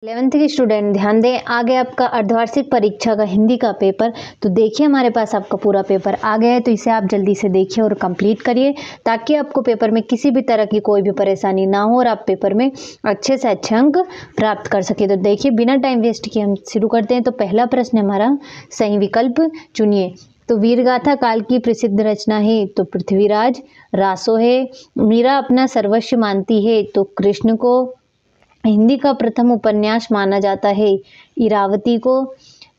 11th के student ध्यान दें, आ गया आपका अर्धवार्षिक परीक्षा का हिंदी का पेपर। तो देखिए हमारे पास आपका पूरा पेपर आ गया है, तो इसे आप जल्दी से देखिए और कंप्लीट करिए ताकि आपको पेपर में किसी भी तरह की कोई भी परेशानी ना हो और आप पेपर में अच्छे से अच्छे अंक प्राप्त कर सके। तो देखिए बिना टाइम वेस्ट किए हम शुरू करते हैं। तो पहला प्रश्न हमारा, सही विकल्प चुनिए। तो वीरगाथा काल की प्रसिद्ध रचना है तो पृथ्वीराज रासो है। मीरा अपना सर्वस्व मानती है तो कृष्ण को। हिंदी का प्रथम उपन्यास माना जाता है इरावती को।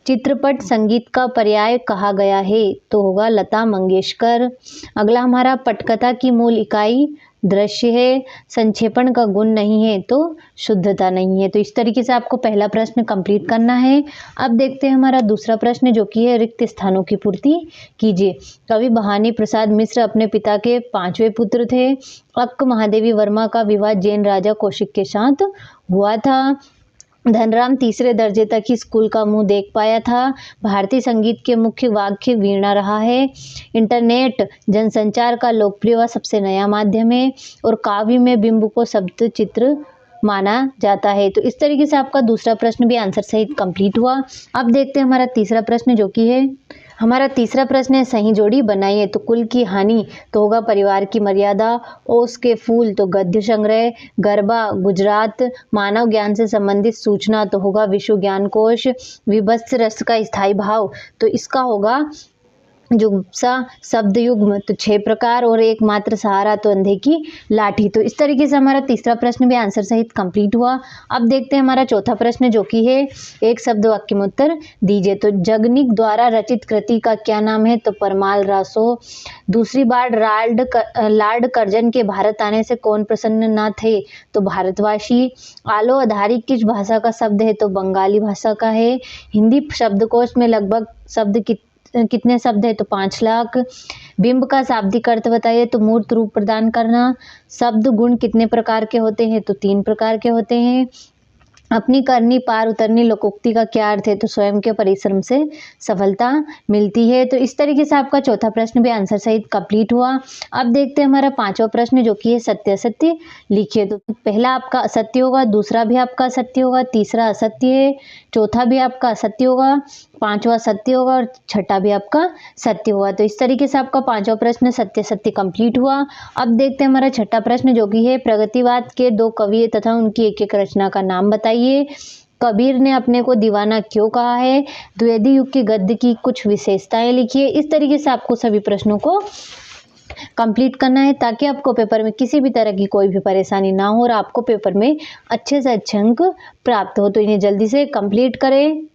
चित्रपट संगीत का पर्याय कहा गया है तो होगा लता मंगेशकर। अगला हमारा, पटकथा की मूल इकाई दृश्य है। संक्षेपण का गुण नहीं है तो शुद्धता नहीं है। तो इस तरीके से आपको पहला प्रश्न कंप्लीट करना है। अब देखते हैं हमारा दूसरा प्रश्न, जो कि है रिक्त स्थानों की पूर्ति कीजिए। कवि भवानी प्रसाद मिश्र अपने पिता के 5वें पुत्र थे। अक्क महादेवी वर्मा का विवाह जैन राजा कौशिक के साथ हुआ था। धनराम तीसरे दर्जे तक ही स्कूल का मुंह देख पाया था। भारतीय संगीत के मुख्य वाद्य वीणा रहा है। इंटरनेट जनसंचार का लोकप्रिय व सबसे नया माध्यम है। और काव्य में बिंब को शब्द चित्र माना जाता है। तो इस तरीके से आपका दूसरा प्रश्न भी आंसर सहित कंप्लीट हुआ। अब देखते हैं हमारा तीसरा प्रश्न, जो कि है हमारा तीसरा प्रश्न है, सही जोड़ी बनाइए। तो कुल की हानि तो होगा परिवार की मर्यादा। ओस के फूल तो गद्य संग्रह। गरबा गुजरात। मानव ज्ञान से संबंधित सूचना तो होगा विश्व ज्ञान कोश। विभत्स रस का स्थायी भाव तो इसका होगा जुगुप्सा। शब्द युग्म तो 6 प्रकार। और एकमात्र सहारा तो अंधे की लाठी। तो इस तरीके से हमारा तीसरा प्रश्न भी आंसर सहित कंप्लीट हुआ। अब देखते हैं हमारा चौथा प्रश्न, जो कि है एक शब्द वाक्य में उत्तर दीजिए। तो जगनिक द्वारा रचित कृति का क्या नाम है तो परमाल रासो। दूसरी बार लॉर्ड कर्जन के भारत आने से कौन प्रसन्न न थे तो भारतवासी। आलो आधारित किस भाषा का शब्द है तो बंगाली भाषा का है। हिंदी शब्दकोश में लगभग कितने शब्द है तो 5 लाख। बिंब का शाब्दिक अर्थ बताइए तो मूर्त रूप प्रदान करना। शब्द गुण कितने प्रकार के होते हैं तो 3 प्रकार के होते हैं। अपनी करनी पार उतरनी लोकोक्ति का क्या अर्थ है तो स्वयं के परिश्रम से सफलता मिलती है। तो इस तरीके से आपका चौथा प्रश्न भी आंसर सहित कंप्लीट हुआ। अब देखते हैं हमारा पांचवा प्रश्न, जो कि है सत्य असत्य लिखिए। तो पहला आपका असत्य होगा, दूसरा भी आपका असत्य होगा, तीसरा असत्य है, चौथा भी आपका असत्य होगा, पांचवा सत्य होगा और छठा भी आपका सत्य होगा। तो इस तरीके से आपका पांचवा प्रश्न सत्य सत्य कंप्लीट हुआ। अब देखते हैं हमारा छठा प्रश्न, जो कि है प्रगतिवाद के 2 कवि तथा उनकी एक रचना का नाम बताइए। कबीर ने अपने को दीवाना क्यों कहा है। द्विवेदी युग के गद्य की कुछ विशेषताएं लिखिए। इस तरीके से आपको सभी प्रश्नों को कंप्लीट करना है ताकि आपको पेपर में किसी भी तरह की कोई भी परेशानी ना हो और आपको पेपर में अच्छे से अच्छे अंक प्राप्त हो। तो इन्हें जल्दी से कंप्लीट करें।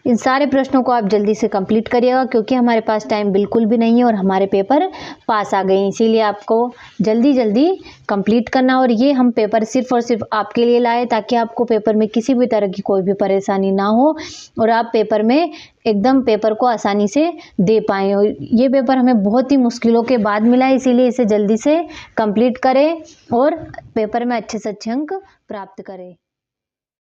इन सारे प्रश्नों को आप जल्दी से कंप्लीट करिएगा क्योंकि हमारे पास टाइम बिल्कुल भी नहीं है और हमारे पेपर पास आ गए, इसीलिए आपको जल्दी जल्दी कंप्लीट करना। और ये हम पेपर सिर्फ और सिर्फ आपके लिए लाए ताकि आपको पेपर में किसी भी तरह की कोई भी परेशानी ना हो और आप पेपर में एकदम पेपर को आसानी से दे पाएँ। और ये पेपर हमें बहुत ही मुश्किलों के बाद मिला है, इसीलिए इसे जल्दी से कंप्लीट करें और पेपर में अच्छे से अच्छे अंक प्राप्त करें।